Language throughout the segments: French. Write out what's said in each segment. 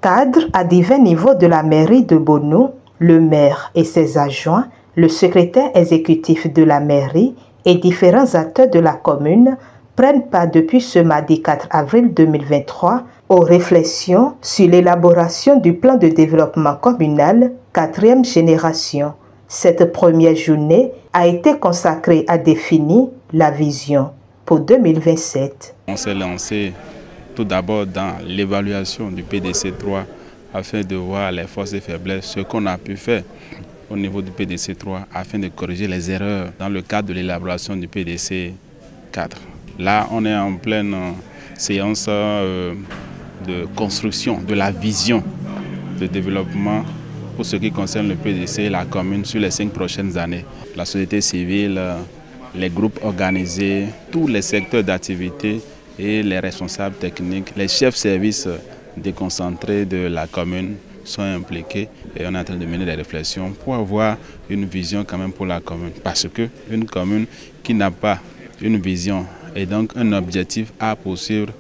Cadres à divers niveaux de la mairie de Bono, le maire et ses adjoints, le secrétaire exécutif de la mairie et différents acteurs de la commune prennent part depuis ce mardi 4 avril 2023 aux réflexions sur l'élaboration du plan de développement communal 4e génération. Cette première journée a été consacrée à définir la vision pour 2027. On s'est lancé tout d'abord dans l'évaluation du PDC 3 afin de voir les forces et faiblesses, ce qu'on a pu faire au niveau du PDC 3 afin de corriger les erreurs dans le cadre de l'élaboration du PDC 4. Là, on est en pleine séance de construction de la vision de développement pour ce qui concerne le PDC et la commune sur les 5 prochaines années. La société civile, les groupes organisés, tous les secteurs d'activité et les responsables techniques, les chefs services déconcentrés de la commune sont impliqués et on est en train de mener des réflexions pour avoir une vision quand même pour la commune. Parce qu'une commune qui n'a pas une vision et donc un objectif à poursuivre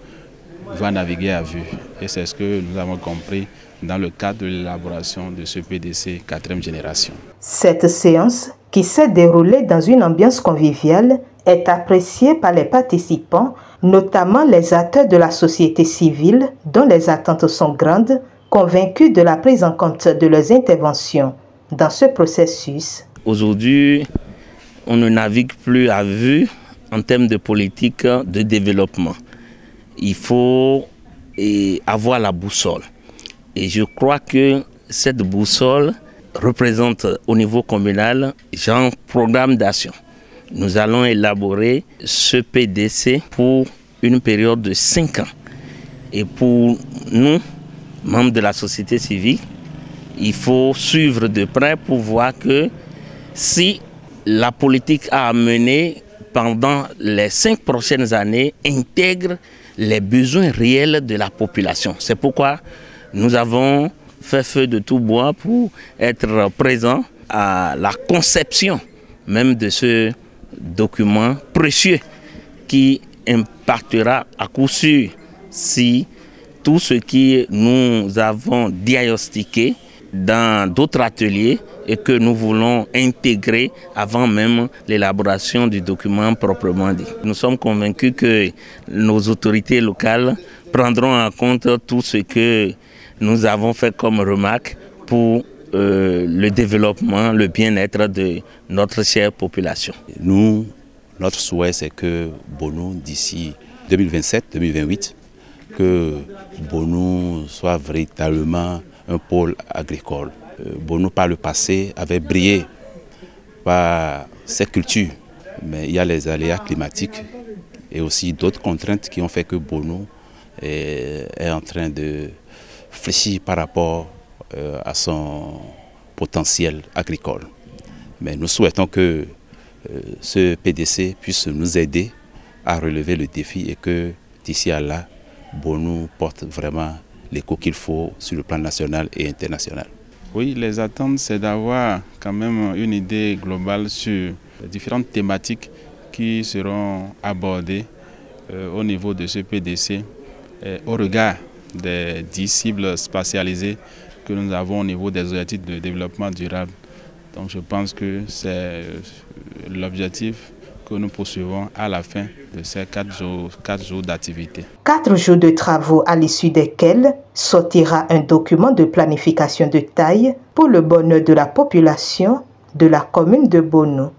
va naviguer à vue. Et c'est ce que nous avons compris dans le cadre de l'élaboration de ce PDC 4e génération. Cette séance, qui s'est déroulée dans une ambiance conviviale, est appréciée par les participants, notamment les acteurs de la société civile dont les attentes sont grandes, convaincus de la prise en compte de leurs interventions dans ce processus. Aujourd'hui, on ne navigue plus à vue en termes de politique de développement. Il faut avoir la boussole. Et je crois que cette boussole représente au niveau communal un programme d'action. Nous allons élaborer ce PDC pour une période de 5 ans. Et pour nous, membres de la société civile, il faut suivre de près pour voir que si la politique à mener pendant les 5 prochaines années intègre les besoins réels de la population. C'est pourquoi nous avons fait feu de tout bois pour être présents à la conception même de ce document précieux qui impactera à coup sûr si tout ce que nous avons diagnostiqué dans d'autres ateliers et que nous voulons intégrer avant même l'élaboration du document proprement dit. Nous sommes convaincus que nos autorités locales prendront en compte tout ce que nous avons fait comme remarque pour le développement, le bien-être de notre chère population. Nous, notre souhait, c'est que Bono, d'ici 2027-2028, que Bono soit véritablement un pôle agricole. Bono, par le passé, avait brillé par ses cultures, mais il y a les aléas climatiques et aussi d'autres contraintes qui ont fait que Bono est en train de fléchir par rapport à son potentiel agricole. Mais nous souhaitons que ce PDC puisse nous aider à relever le défi et que d'ici à là, Bono porte vraiment l'écho qu'il faut sur le plan national et international. Oui, les attentes, c'est d'avoir quand même une idée globale sur les différentes thématiques qui seront abordées au niveau de ce PDC au regard des 10 cibles spatialisées que nous avons au niveau des objectifs de développement durable. Donc je pense que c'est l'objectif que nous poursuivons à la fin de ces 4 jours d'activité. 4 jours de travaux à l'issue desquels sortira un document de planification de taille pour le bonheur de la population de la commune de Bono.